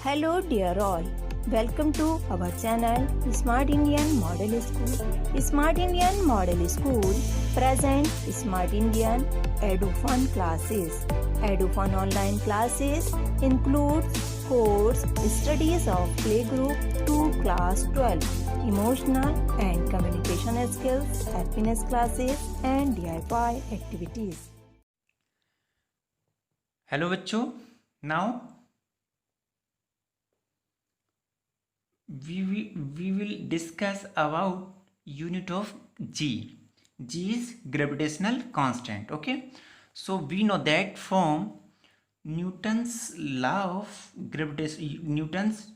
Hello dear all, welcome to our channel Smart Indian Model School. Smart Indian Model School present Smart Indian EduFun classes. EduFun online classes includes course studies of playgroup to class 12, emotional and communication skills, happiness classes and DIY activities. Hello बच्चों, now we will discuss about unit of g. G is gravitational constant. Okay, so we know that from Newton's law of Newton's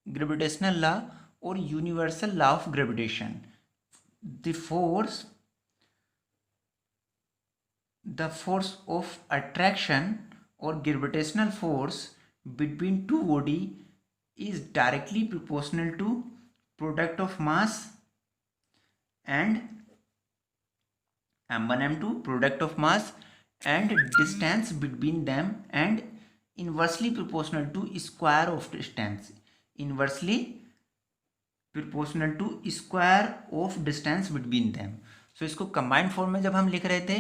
gravitational law or universal law of gravitation, the force of attraction or gravitational force between two body is directly proportional to product of mass and m1 m2 product of mass and distance between them and inversely proportional to square of distance. Inversely proportional to square of distance between them. So इसको combined form में जब हम लिख रहे थे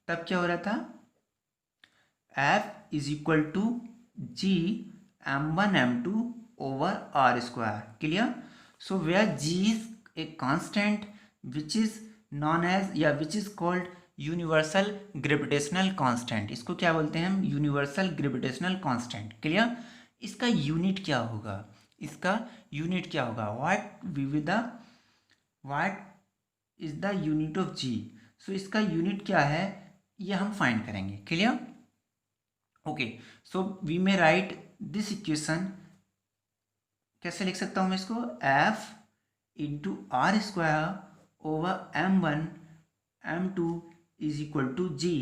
तब क्या हो रहा था, F is equal to G m1 m2 over r square. Clear? So where g is a constant which is known as which is called universal gravitational constant. इसको क्या बोलते हैं हम? universal gravitational constant. Clear? इसका unit क्या होगा? what is the unit of g? So इसका unit क्या है ये हम फाइंड करेंगे. Clear? Okay, so we may write this equation. कैसे लिख सकता हूं मैं इसको? F into R square over m1 m2 is equal to G.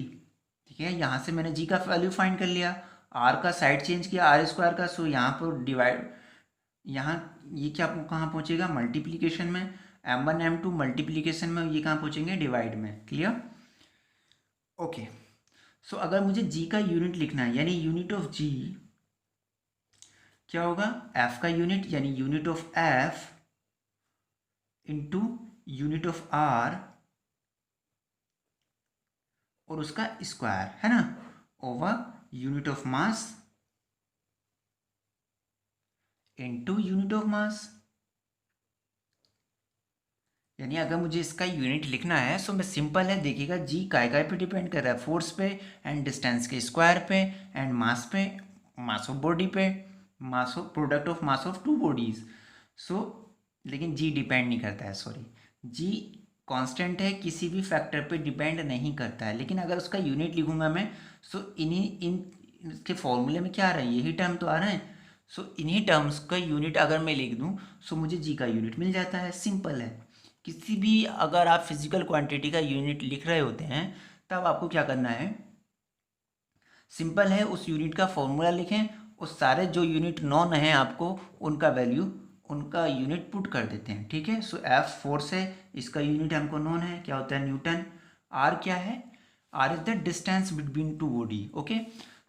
ठीक है, यहां से मैंने g का वैल्यू फाइंड कर लिया, r का साइड चेंज किया आर स्क्वायर का. सो यहाँ पर डिवाइड, यहाँ ये क्या कहाँ पहुंचेगा? मल्टीप्लीकेशन में. m1 m2 मल्टीप्लीकेशन में, ये कहाँ पहुंचेंगे? डिवाइड में. क्लियर? ओके, सो अगर मुझे g का यूनिट लिखना है यानी यूनिट ऑफ g क्या होगा? f का यूनिट यानी unit of f into unit of r और उसका स्क्वायर, है ना, over unit of mass into unit of mass. यानी अगर मुझे इसका यूनिट लिखना है सो मैं सिंपल है, देखिएगा जी काय पे डिपेंड कर रहा है? फोर्स पे एंड डिस्टेंस के स्क्वायर पे एंड मास पे, मास ऑफ बॉडी पे, mass of product of mass of two bodies. So लेकिन जी डिपेंड नहीं करता है, सॉरी, जी कांस्टेंट है, किसी भी फैक्टर पे डिपेंड नहीं करता है. लेकिन अगर उसका यूनिट लिखूंगा मैं सो इसके फॉर्मूले में क्या आ रहा है? यही टर्म तो आ रहा है. सो इन्हीं टर्म्स का यूनिट अगर मैं लिख दूं सो मुझे जी का यूनिट मिल जाता है. सिंपल है. किसी भी अगर आप फिजिकल क्वांटिटी का यूनिट लिख रहे होते हैं तब आपको क्या करना है? सिंपल है, उस यूनिट का फॉर्मूला लिखें, उस सारे जो यूनिट नॉन है आपको उनका वैल्यू, उनका यूनिट पुट कर देते हैं. ठीक है, सो एफ फोर्स है, इसका यूनिट हमको नॉन है, क्या होता है? न्यूटन. आर क्या है? R is the distance between two body. Okay,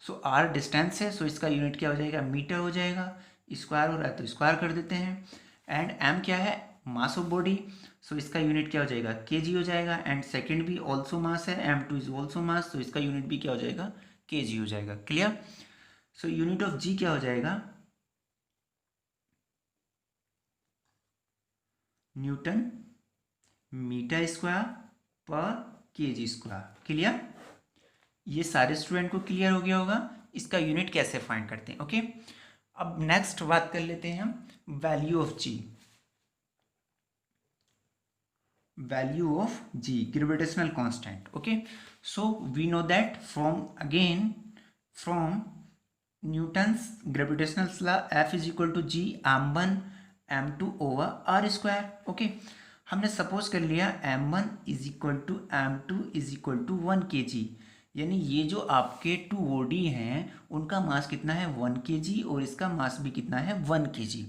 so R distance है, सो इसका यूनिट क्या हो जाएगा? मीटर हो जाएगा. स्क्वायर हो रहा है तो स्क्वायर कर देते हैं. एंड एम क्या है? मास ऑफ बॉडी. सो इसका यूनिट क्या हो जाएगा? केजी हो जाएगा. एंड सेकंड भी ऑल्सो मास है, m2 इज ऑल्सो मास, तो इसका यूनिट भी क्या हो जाएगा? केजी हो जाएगा. क्लियर? सो यूनिट ऑफ जी क्या हो जाएगा? न्यूटन मीटर स्क्वायर पर केजी स्क्वायर. क्लियर? ये सारे स्टूडेंट को क्लियर हो गया होगा इसका यूनिट कैसे फाइंड करते हैं. ओके, अब नेक्स्ट बात कर लेते हैं हम value of g. Value of g, gravitational constant. Okay, so we know that from Newton's gravitational law, F is equal to g m1 m2 over r square. Okay, हमने suppose कर लिया m1 is equal to m2 is equal to 1 kg. यानी ये जो आपके to body हैं उनका मास कितना है? 1 kg और इसका मास भी कितना है? 1 kg.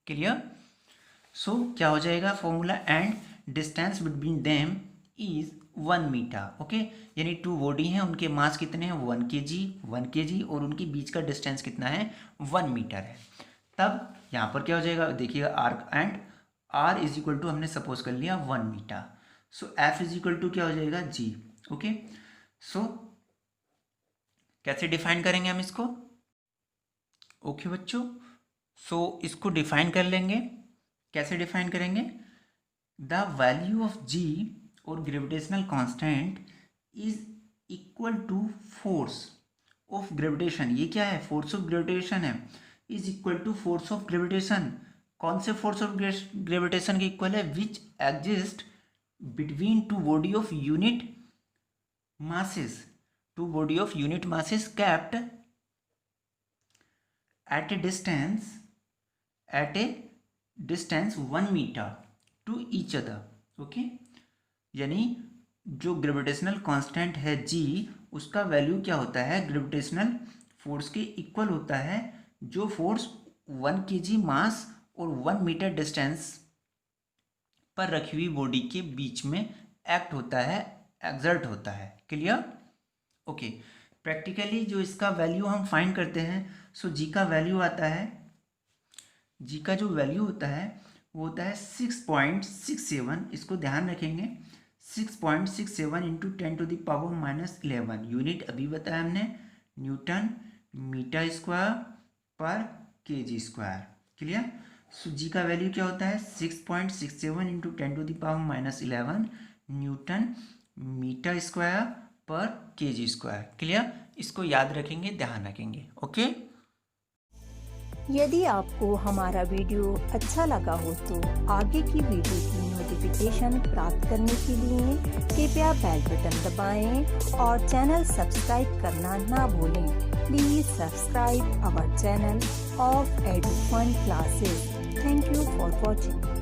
क्लियर? सो क्या हो जाएगा formula? And distance between them is 1 metre. Okay, यानी टू बॉडी हैं, उनके मास कितने हैं? 1 kg और उनके बीच का डिस्टेंस कितना है? 1 मीटर है. तब यहाँ पर क्या हो जाएगा, देखिएगा arc and R is equal to हमने सपोज कर लिया 1 metre, so F is equal to क्या हो जाएगा जी। ओके, सो कैसे डिफाइन करेंगे हम इसको। ओके बच्चों, सो इसको डिफाइन कर लेंगे। कैसे डिफाइन करेंगे, द वैल्यू ऑफ जी और gravitational constant is equal to force of gravitation. ये क्या है, फोर्स ऑफ ग्रेविटेशन है, is equal to force of gravitation. कौन से फोर्स ऑफ ग्रेविटेशन के इक्वल है, which exist between two body of unit masses, two body of unit masses kept at a distance 1 metre to each other. Okay, यानी जो gravitational constant है जी, उसका value क्या होता है, ग्रेविटेशनल फोर्स के इक्वल होता है जो फोर्स 1 kg मास और 1 मीटर डिस्टेंस पर रखी हुई बॉडी के बीच में एक्ट होता है, एक्सर्ट होता है। क्लियर। ओके, प्रैक्टिकली जो इसका वैल्यू हम फाइंड करते हैं, सो जी का वैल्यू आता है, जी का जो वैल्यू होता है वो होता है 6.67, इसको ध्यान रखेंगे, 6.67 इंटू 10⁻⁻11 यूनिट अभी बताया हमने, न्यूटन मीटर स्क्वायर पर kg स्क्वायर। क्लियर। सो जी का वैल्यू क्या होता है, 6.67 इंटू 10⁻11 न्यूटन मीटर स्क्वायर पर kg स्क्वायर। क्लियर, इसको याद रखेंगे, ध्यान रखेंगे। ओके, यदि आपको हमारा वीडियो अच्छा लगा हो तो आगे की वीडियो की नोटिफिकेशन प्राप्त करने के लिए कृपया बेल बटन दबाएं और चैनल सब्सक्राइब करना ना भूलें। Please subscribe our channel of Edufun classes. Thank you for watching.